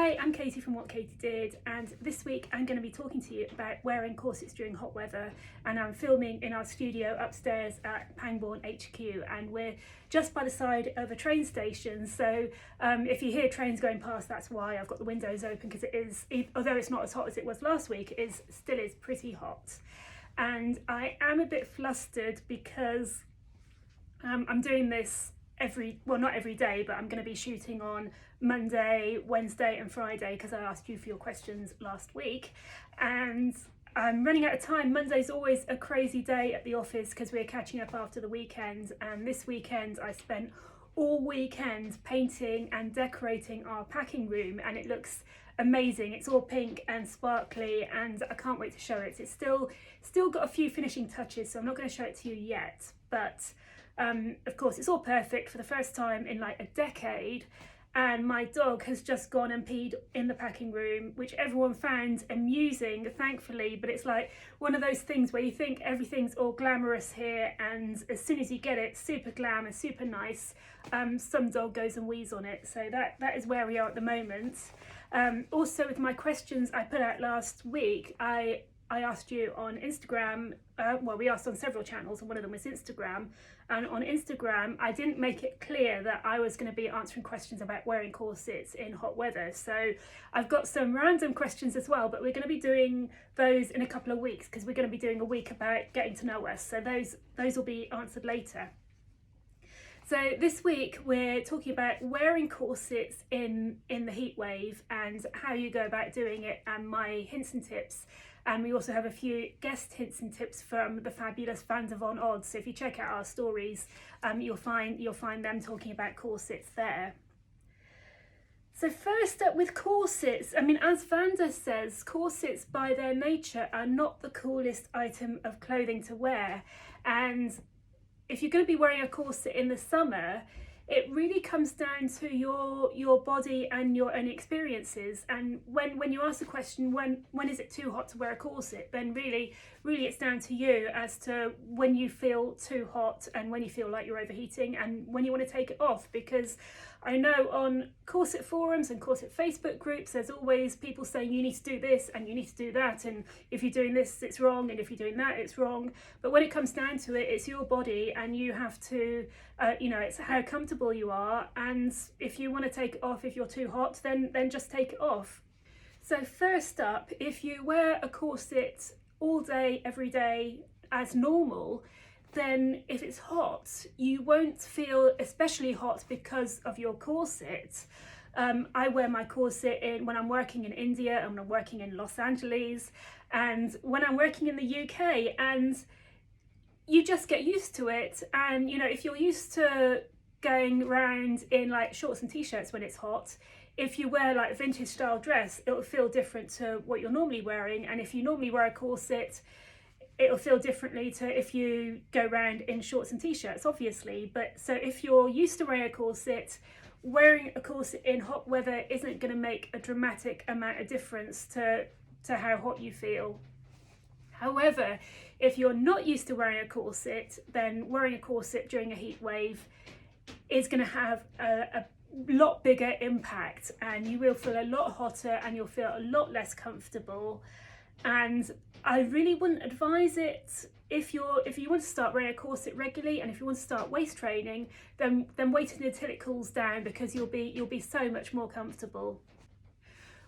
Hi, I'm Katie from What Katie Did, and this week I'm going to be talking to you about wearing corsets during hot weather. And I'm filming in our studio upstairs at Pangbourne HQ, and we're just by the side of a train station, so if you hear trains going past, that's why. I've got the windows open because it is, although it's not as hot as it was last week, it still is pretty hot. And I am a bit flustered because I'm doing this not every day, but I'm going to be shooting on Monday, Wednesday and Friday because I asked you for your questions last week, and I'm running out of time. Monday's always a crazy day at the office because we're catching up after the weekend, and this weekend I spent all weekend painting and decorating our packing room, and it looks amazing. It's all pink and sparkly and I can't wait to show it. It's still got a few finishing touches, so I'm not going to show it to you yet, but of course it's all perfect for the first time in like a decade. And my dog has just gone and peed in the packing room, which everyone found amusing, thankfully, but it's like one of those things where you think everything's all glamorous here, and as soon as you get it super glam and super nice, some dog goes and wheezes on it. So that is where we are at the moment. Also, with my questions I put out last week, I asked you on Instagram, we asked on several channels, and one of them was Instagram. And on Instagram, I didn't make it clear that I was going to be answering questions about wearing corsets in hot weather. So I've got some random questions as well, but we're going to be doing those in a couple of weeks because we're going to be doing a week about getting to know us. So those will be answered later. So this week we're talking about wearing corsets in the heat wave and how you go about doing it, and my hints and tips. And we also have a few guest hints and tips from the fabulous Van der Von Odds. So if you check out our stories, you'll find them talking about corsets there. So first up with corsets, I mean, as Vanda says, corsets by their nature are not the coolest item of clothing to wear. And if you're going to be wearing a corset in the summer, it really comes down to your body and your own experiences. And when you ask the question, when is it too hot to wear a corset, then really it's down to you as to when you feel too hot and when you feel like you're overheating and when you want to take it off. Because I know on corset forums and corset Facebook groups, there's always people saying you need to do this and you need to do that, and if you're doing this it's wrong, and if you're doing that it's wrong. But when it comes down to it, it's your body, and you have to it's how comfortable you are, and if you want to take it off if you're too hot, then just take it off. So first up, if you wear a corset all day every day as normal, then if it's hot, you won't feel especially hot because of your corset. I wear my corset when I'm working in India and when I'm working in Los Angeles and when I'm working in the UK, and you just get used to it. And if you're used to going around in like shorts and t-shirts when it's hot, if you wear like a vintage style dress, it'll feel different to what you're normally wearing. And if you normally wear a corset, it'll feel differently to if you go around in shorts and t-shirts, obviously. But so if you're used to wearing a corset, wearing a corset in hot weather isn't going to make a dramatic amount of difference to how hot you feel. However, if you're not used to wearing a corset, then wearing a corset during a heat wave is going to have a lot bigger impact, and you will feel a lot hotter and you'll feel a lot less comfortable. And I really wouldn't advise it if you want to start wearing a corset regularly, and if you want to start waist training, then wait until it cools down, because you'll be so much more comfortable.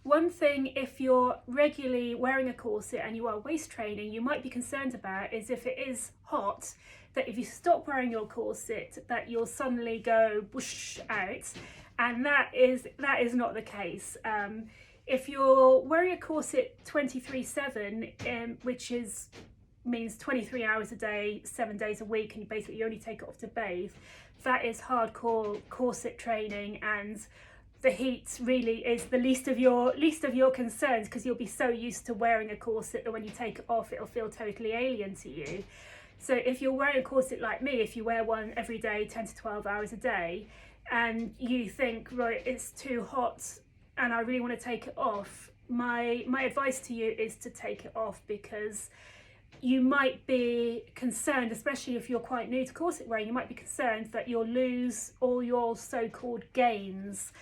One thing, if you're regularly wearing a corset and you are waist training, you might be concerned about is if it is hot, that if you stop wearing your corset, that you'll suddenly go whoosh out, and that is not the case. If you're wearing a corset 23/7, which means 23 hours a day, 7 days a week, and you only take it off to bathe, that is hardcore corset training, and the heat really is the least of your concerns, because you'll be so used to wearing a corset that when you take it off, it'll feel totally alien to you. So if you're wearing a corset like me, if you wear one every day, 10 to 12 hours a day, and you think, right, it's too hot and I really want to take it off, my advice to you is to take it off, because you might be concerned, especially if you're quite new to corset wearing, you might be concerned that you'll lose all your so-called gains.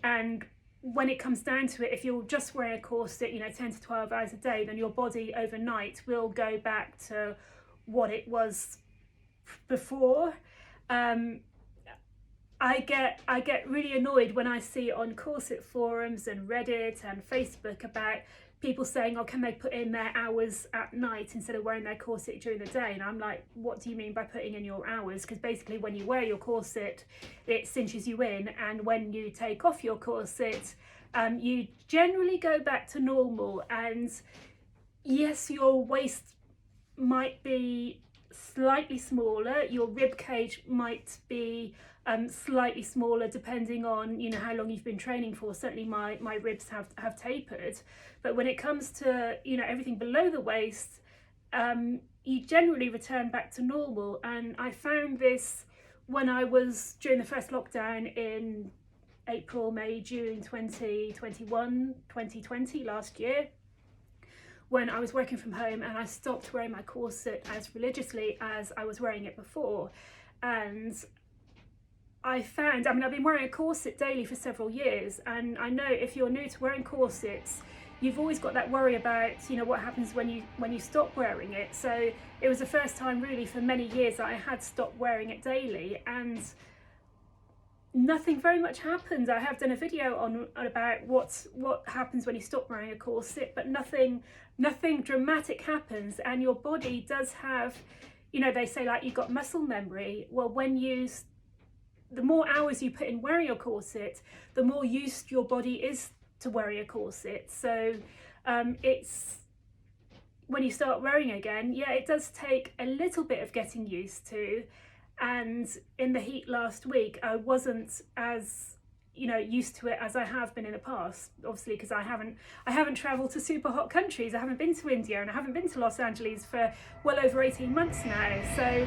And when it comes down to it, if you're just wearing a corset, 10 to 12 hours a day, then your body overnight will go back to what it was before. I get really annoyed when I see on corset forums and Reddit and Facebook about people saying, oh, can they put in their hours at night instead of wearing their corset during the day? And I'm like, what do you mean by putting in your hours? Because basically when you wear your corset, it cinches you in, and when you take off your corset, you generally go back to normal. And yes, your waist might be slightly smaller, your rib cage might be slightly smaller depending on how long you've been training for. Certainly my ribs have tapered, but when it comes to everything below the waist, you generally return back to normal. And I found this when I was during the first lockdown in April, May, June 2020 last year, when I was working from home and I stopped wearing my corset as religiously as I was wearing it before. And I found, I've been wearing a corset daily for several years, and I know if you're new to wearing corsets, you've always got that worry about what happens when you stop wearing it. So it was the first time really for many years that I had stopped wearing it daily, and nothing very much happened. I have done a video on about what happens when you stop wearing a corset, but nothing dramatic happens. And your body does have, they say like you've got muscle memory. Well, the more hours you put in wearing your corset, the more used your body is to wearing a corset. So it's when you start wearing again, it does take a little bit of getting used to. And in the heat last week, I wasn't as used to it as I have been in the past, obviously, because I haven't traveled to super hot countries. I haven't been to India and I haven't been to Los Angeles for well over 18 months now. So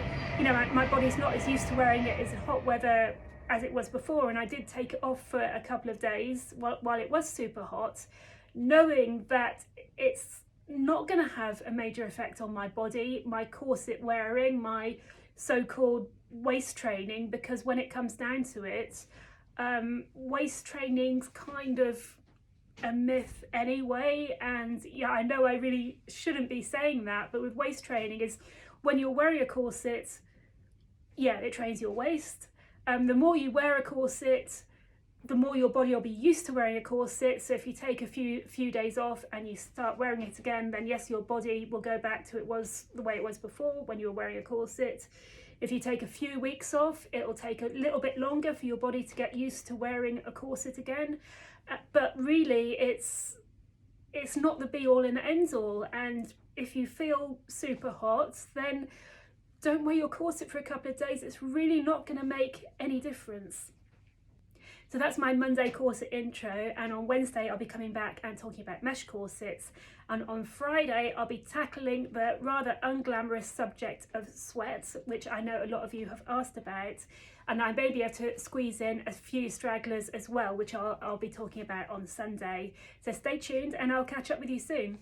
my body's not as used to wearing it as hot weather as it was before. And I did take it off for a couple of days while it was super hot, knowing that it's not going to have a major effect on my body, my corset wearing, my so-called waist training, because when it comes down to it, waist training's kind of a myth anyway. And I know I really shouldn't be saying that, but with waist training is when you're wearing a corset, it trains your waist. The more you wear a corset, the more your body will be used to wearing a corset. So if you take a few days off and you start wearing it again, then yes, your body will go back to the way it was before when you were wearing a corset. If you take a few weeks off, it will take a little bit longer for your body to get used to wearing a corset again. But really, it's not the be all and end all. And if you feel super hot, then don't wear your corset for a couple of days. It's really not going to make any difference. So that's my Monday corset intro, and on Wednesday I'll be coming back and talking about mesh corsets, and on Friday I'll be tackling the rather unglamorous subject of sweats, which I know a lot of you have asked about, and I may be able to squeeze in a few stragglers as well, which I'll be talking about on Sunday. So stay tuned and I'll catch up with you soon.